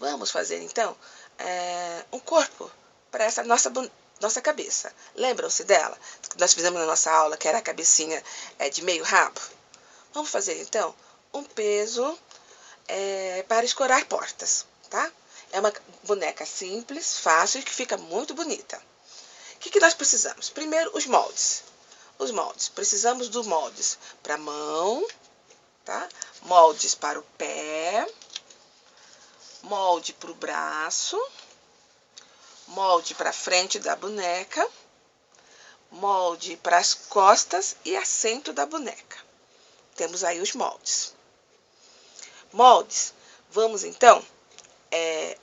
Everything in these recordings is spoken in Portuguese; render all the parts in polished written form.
Vamos fazer, então, um corpo para essa nossa cabeça. Lembram-se dela? Que nós fizemos na nossa aula, que era a cabecinha de meio rabo? Vamos fazer, então, um peso para escorar portas, tá? É uma boneca simples, fácil e que fica muito bonita. O que nós precisamos? Primeiro, os moldes. Os moldes. Precisamos dos moldes para a mão, tá? Moldes para o pé, molde para o braço, molde para a frente da boneca, molde para as costas e assento da boneca. Temos aí os moldes. Moldes. Vamos, então,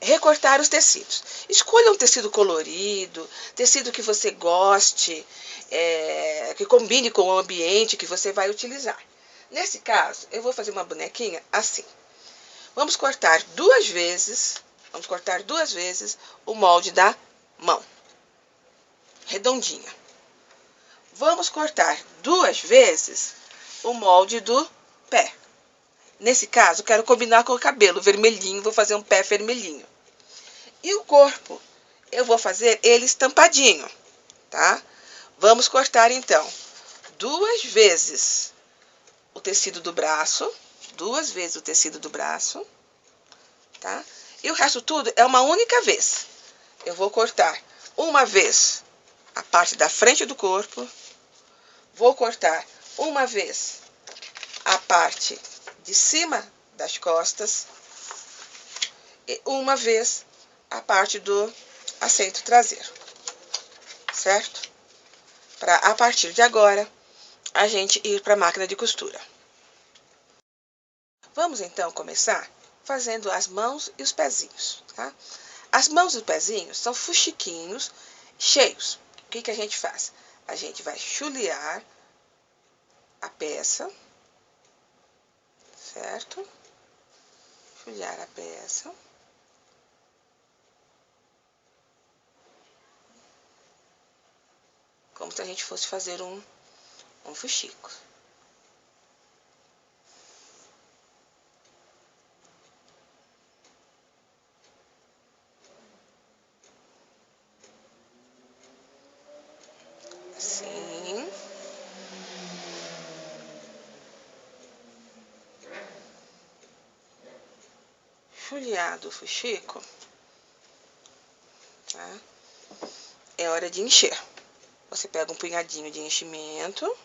recortar os tecidos. Escolha um tecido colorido, tecido que você goste, que combine com o ambiente que você vai utilizar. Nesse caso, eu vou fazer uma bonequinha assim. Vamos cortar duas vezes o molde da mão, redondinha. Vamos cortar duas vezes o molde do pé. Nesse caso, quero combinar com o cabelo vermelhinho, vou fazer um pé vermelhinho. E o corpo, eu vou fazer ele estampadinho, tá? Vamos cortar, então, duas vezes o tecido do braço, tá? E o resto tudo é uma única vez. Eu vou cortar uma vez a parte da frente do corpo, vou cortar uma vez a parte de cima das costas e uma vez a parte do assento traseiro, certo? Para, a partir de agora, a gente ir para a máquina de costura. Vamos, então, começar fazendo as mãos e os pezinhos, tá? As mãos e os pezinhos são fuxiquinhos cheios. O que a gente faz? A gente vai chulear a peça, certo? Chulear a peça. Como se a gente fosse fazer um fuxico. Assim. Chuleado o fuxico, tá? É hora de encher. Você pega um punhadinho de enchimento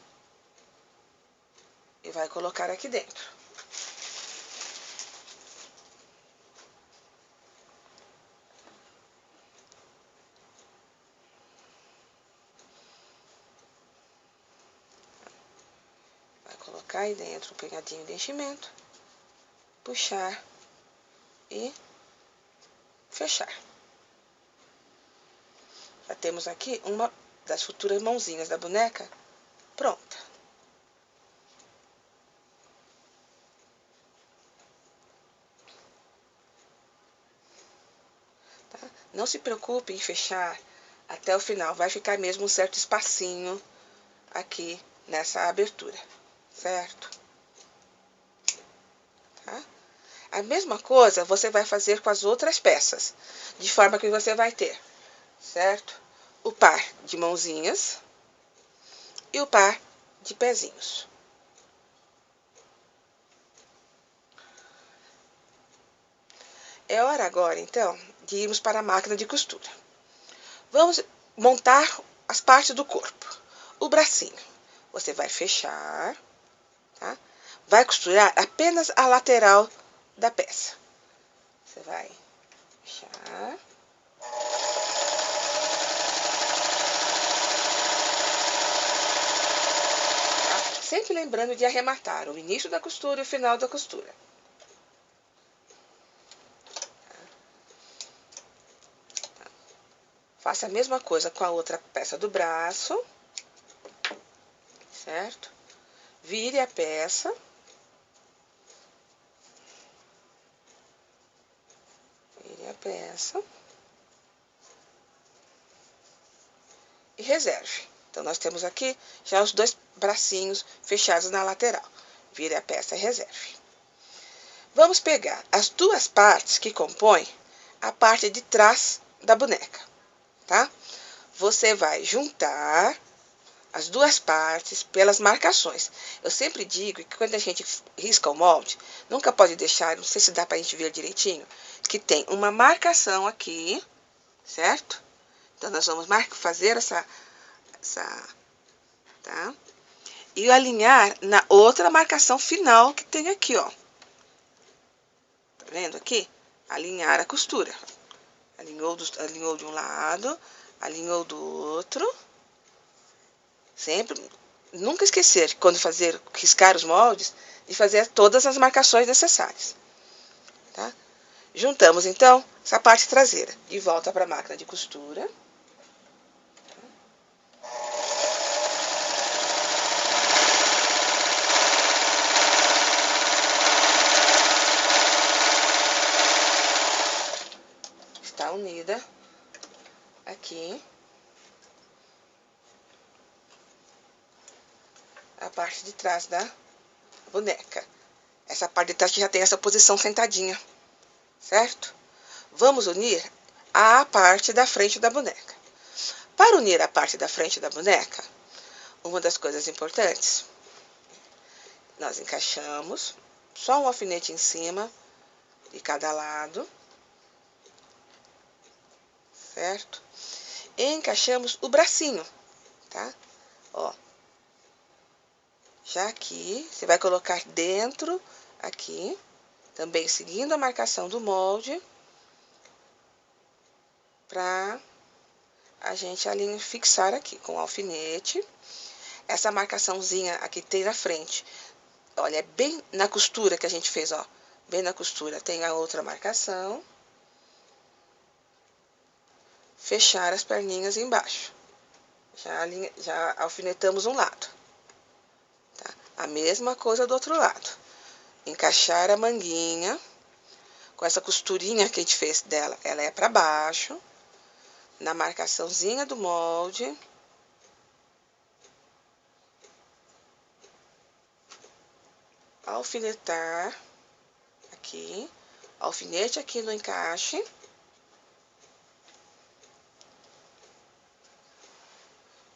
e vai colocar aqui dentro. Vai colocar aí dentro um punhadinho de enchimento, puxar e fechar. Já temos aqui uma das futuras mãozinhas da boneca pronta. Tá? Não se preocupe em fechar até o final, vai ficar mesmo um certo espacinho aqui nessa abertura, certo? Tá? A mesma coisa você vai fazer com as outras peças, de forma que você vai ter, certo? O par de mãozinhas e o par de pezinhos. É hora agora, então, de irmos para a máquina de costura. Vamos montar as partes do corpo. O bracinho, você vai fechar, tá? Vai costurar apenas a lateral da peça. Você vai fechar. Sempre lembrando de arrematar o início da costura e o final da costura. Faça a mesma coisa com a outra peça do braço, certo? Vire a peça. Vire a peça. E reserve. Então, nós temos aqui já os dois bracinhos fechados na lateral. Vire a peça e reserve. Vamos pegar as duas partes que compõem a parte de trás da boneca, tá? Você vai juntar as duas partes pelas marcações. Eu sempre digo que quando a gente risca o molde, nunca pode deixar, não sei se dá pra gente ver direitinho, que tem uma marcação aqui, certo? Então, nós vamos fazer essa, tá? E alinhar na outra marcação final que tem aqui, ó. Tá vendo aqui? Alinhar a costura. Alinhou de um lado, alinhou do outro. Sempre, nunca esquecer, quando riscar os moldes, de fazer todas as marcações necessárias. Tá? Juntamos, então, essa parte traseira. De volta para a máquina de costura. Está unida aqui a parte de trás da boneca. Essa parte de trás que já tem essa posição sentadinha, certo? Vamos unir a parte da frente da boneca. Para unir a parte da frente da boneca, uma das coisas importantes, nós encaixamos só um alfinete em cima de cada lado, certo? E encaixamos o bracinho, tá? Ó. Já aqui, você vai colocar dentro, aqui, também seguindo a marcação do molde, pra a gente fixar aqui com o alfinete. Essa marcaçãozinha aqui tem na frente, olha, é bem na costura que a gente fez, ó. Bem na costura tem a outra marcação. Fechar as perninhas embaixo. Já alfinetamos um lado. Tá? A mesma coisa do outro lado. Encaixar a manguinha. Com essa costurinha que a gente fez dela, ela é para baixo. Na marcaçãozinha do molde. Alfinetar. Aqui. Alfinete aqui no encaixe.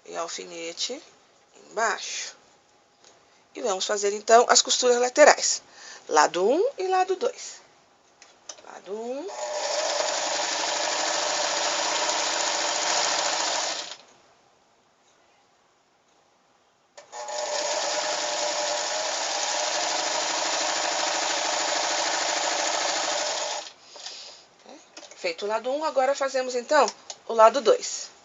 E alfinete embaixo. E vamos fazer, então, as costuras laterais. Lado 1 e lado 2. Lado 1. Feito o lado 1, agora fazemos, então, o lado 2.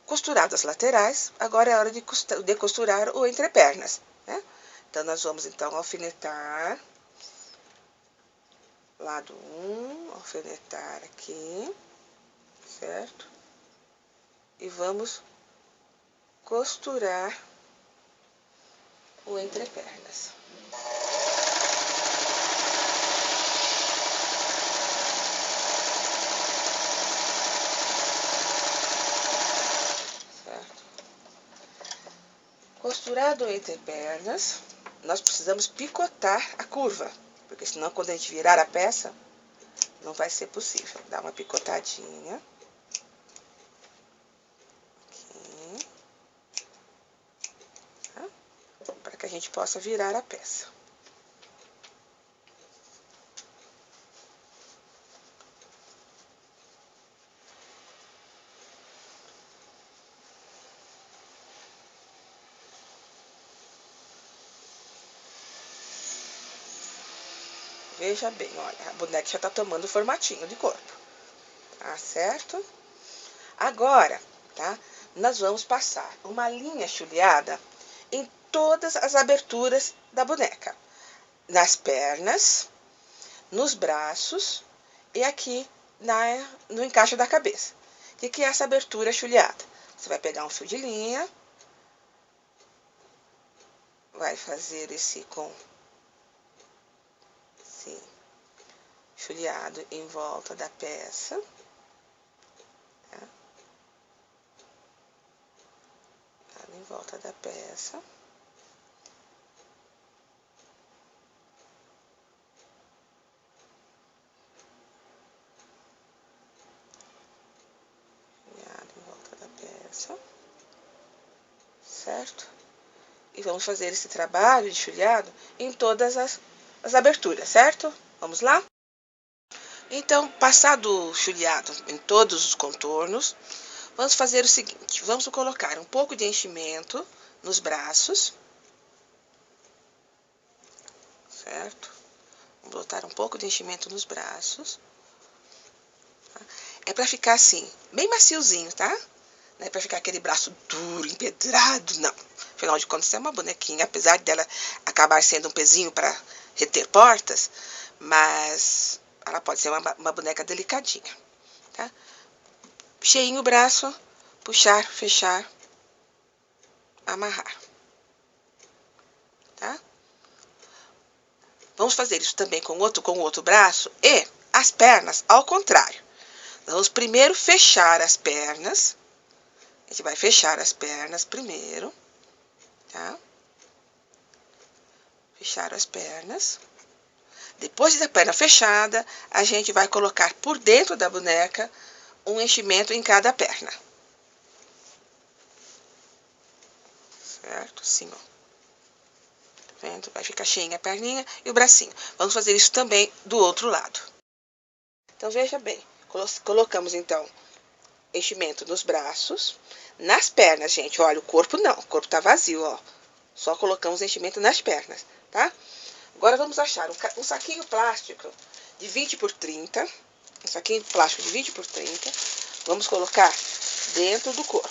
Costuradas as laterais, agora é hora de costurar o entrepernas, né? Então, nós vamos, então, alfinetar. Lado 1, alfinetar aqui, certo? E vamos costurar o entrepernas. Certo? Costurado o entrepernas, nós precisamos picotar a curva, porque senão quando a gente virar a peça, não vai ser possível. Dá uma picotadinha. Aqui. Tá? Para que a gente possa virar a peça. Veja bem, olha, a boneca já tá tomando o formatinho de corpo. Tá certo? Agora, tá? Nós vamos passar uma linha chuleada em todas as aberturas da boneca. Nas pernas, nos braços e aqui no encaixe da cabeça. O que é essa abertura chuleada? Você vai pegar um fio de linha, vai fazer esse chuleado em volta da peça. Tá? Em volta da peça. peça, certo? E vamos fazer esse trabalho de folheado em todas as aberturas, certo? Vamos lá? Então, passado o folheado em todos os contornos, vamos fazer o seguinte, vamos colocar um pouco de enchimento nos braços, certo? Vamos botar um pouco de enchimento nos braços. Tá? É para ficar assim, bem maciozinho, tá? Não é para ficar aquele braço duro, empedrado, não. Afinal de contas, é uma bonequinha, apesar dela acabar sendo um pezinho para reter portas, mas ela pode ser uma boneca delicadinha, tá? Cheinho o braço, puxar, fechar, amarrar, tá? Vamos fazer isso também com o outro braço e as pernas ao contrário. Vamos primeiro fechar as pernas. A gente vai fechar as pernas primeiro, tá? Fechar as pernas. Depois da perna fechada, a gente vai colocar por dentro da boneca um enchimento em cada perna. Certo? Assim, ó. Tá vendo? Vai ficar cheinha a perninha e o bracinho. Vamos fazer isso também do outro lado. Então, veja bem. Colocamos, então, enchimento nos braços. Nas pernas, gente, olha, o corpo não. O corpo tá vazio, ó. Só colocamos enchimento nas pernas, tá? Agora, vamos achar um saquinho plástico de 20 por 30. Um saquinho de plástico de 20 por 30. Vamos colocar dentro do corpo.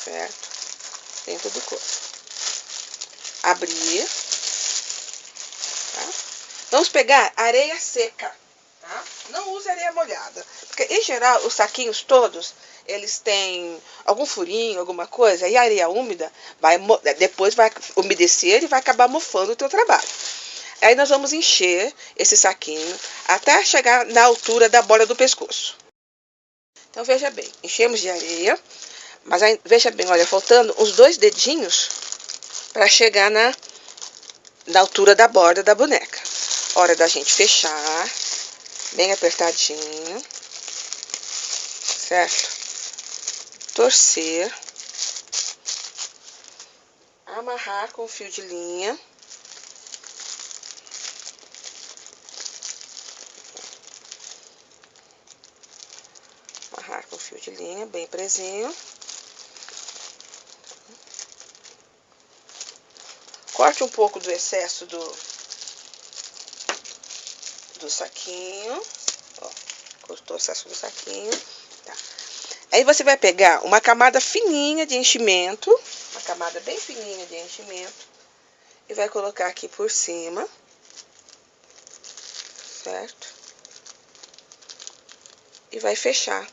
Certo? Dentro do corpo. Abrir. Tá? Vamos pegar areia seca. Tá? Não use areia molhada. Porque, em geral, os saquinhos todos, eles têm algum furinho, alguma coisa. E a areia úmida depois vai umedecer e vai acabar mofando o teu trabalho. Aí nós vamos encher esse saquinho até chegar na altura da borda do pescoço. Então, veja bem, enchemos de areia, mas aí, veja bem, olha, faltando uns 2 dedinhos para chegar na altura da borda da boneca. Hora da gente fechar, bem apertadinho, certo? Torcer, amarrar com fio de linha. Amarrar com fio de linha, bem presinho. Corte um pouco do excesso do saquinho. Ó, cortou o excesso do saquinho. Tá. Aí você vai pegar uma camada fininha de enchimento. Uma camada bem fininha de enchimento. E vai colocar aqui por cima. Certo? E vai fechar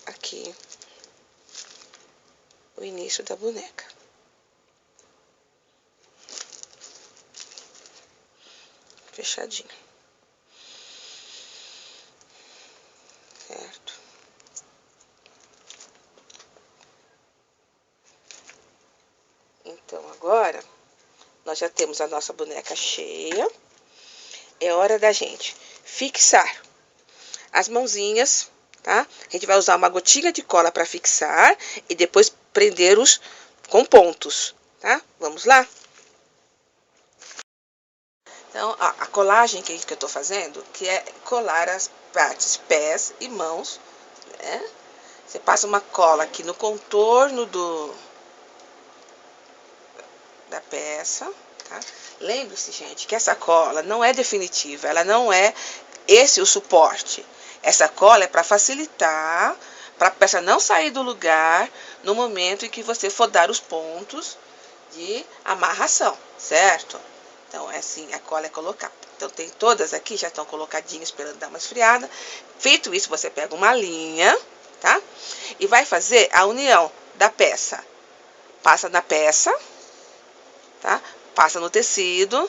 aqui o início da boneca. Fechadinho. Certo? Então, agora, nós já temos a nossa boneca cheia. É hora da gente fixar as mãozinhas, tá? A gente vai usar uma gotinha de cola para fixar e depois prender-os com pontos, tá? Vamos lá? Então, a colagem que eu tô fazendo, que é colar as partes pés e mãos, né? Você passa uma cola aqui no contorno da peça, tá? Lembre-se, gente, que essa cola não é definitiva, ela não é esse o suporte. Essa cola é para facilitar, para a peça não sair do lugar no momento em que você for dar os pontos de amarração, certo? Então, é assim, a cola é colocada. Então, tem todas aqui, já estão colocadinhas, esperando dar uma esfriada. Feito isso, você pega uma linha, tá? E vai fazer a união da peça. Passa na peça, tá? Passa no tecido,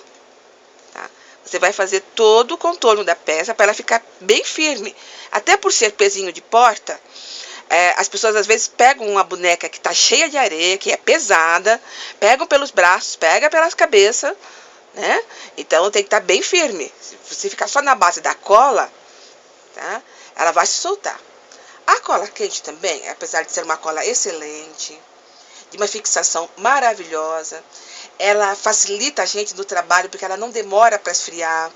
tá? Você vai fazer todo o contorno da peça para ela ficar bem firme. Até por ser pezinho de porta, as pessoas às vezes pegam uma boneca que está cheia de areia, que é pesada, pegam pelos braços, pegam pelas cabeças, né? Então tem que estar bem firme. Se você ficar só na base da cola, tá? Ela vai se soltar. A cola quente também, apesar de ser uma cola excelente, de uma fixação maravilhosa, ela facilita a gente no trabalho porque ela não demora para esfriar.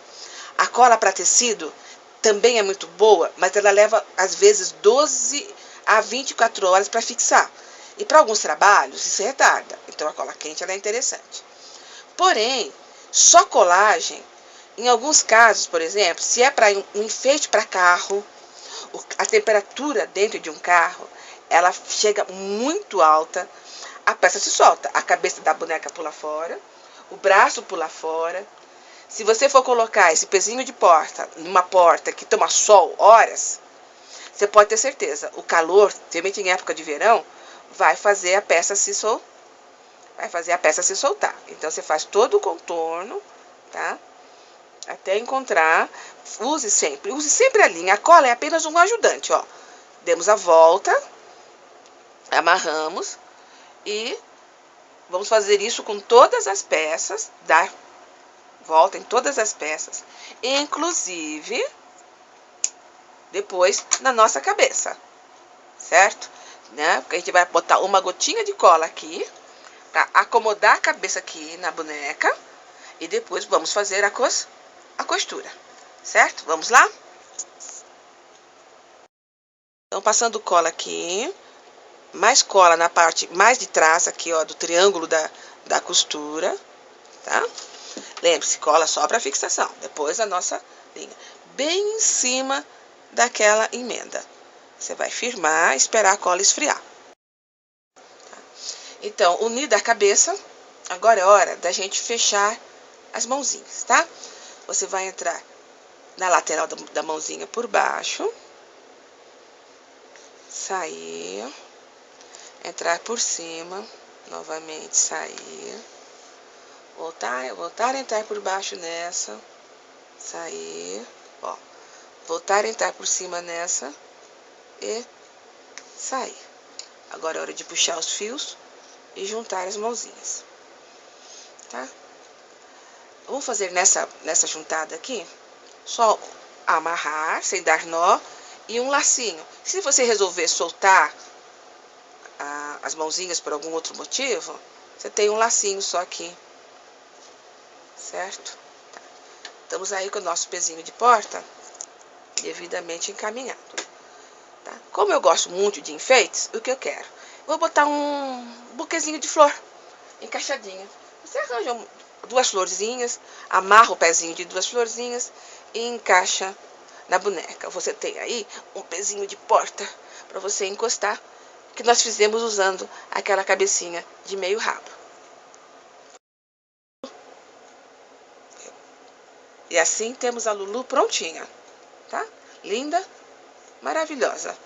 A cola para tecido também é muito boa, mas ela leva às vezes 12 a 24 horas para fixar. E para alguns trabalhos isso retarda. Então a cola quente ela é interessante. Porém, só colagem, em alguns casos, por exemplo, se é para um enfeite para carro, a temperatura dentro de um carro, ela chega muito alta, a peça se solta, a cabeça da boneca pula fora, o braço pula fora. Se você for colocar esse pezinho de porta numa porta que toma sol horas, você pode ter certeza, o calor, principalmente em época de verão, vai fazer a peça se soltar. Então você faz todo o contorno, tá? Até encontrar, use sempre a linha. A cola é apenas um ajudante, ó. Demos a volta, amarramos e vamos fazer isso com todas as peças, dar volta em todas as peças, inclusive depois na nossa cabeça, certo? Né? Porque a gente vai botar uma gotinha de cola aqui, para acomodar a cabeça aqui na boneca, e depois vamos fazer a costura, certo? Vamos lá? Então, passando cola aqui, mais cola na parte mais de trás aqui, ó, do triângulo da costura, tá? Lembre-se, cola só para fixação, depois a nossa linha, bem em cima daquela emenda. Você vai firmar, esperar a cola esfriar. Tá? Então, unida a cabeça, agora é hora da gente fechar as mãozinhas, tá? Você vai entrar na lateral da mãozinha por baixo, sair, entrar por cima, novamente sair, voltar a entrar por baixo nessa, sair, ó, voltar a entrar por cima nessa e sair. Agora é hora de puxar os fios e juntar as mãozinhas, tá? Vamos fazer nessa juntada aqui, só amarrar, sem dar nó, e um lacinho. Se você resolver soltar as mãozinhas por algum outro motivo, você tem um lacinho só aqui, certo? Tá. Estamos aí com o nosso pezinho de porta devidamente encaminhado. Tá? Como eu gosto muito de enfeites, o que eu quero? Vou botar um buquezinho de flor encaixadinha. Você arranja duas florzinhas, amarra o pezinho de duas florzinhas e encaixa na boneca. Você tem aí um pezinho de porta para você encostar, que nós fizemos usando aquela cabecinha de meio rabo. E assim temos a Lulu prontinha, tá? Linda, maravilhosa.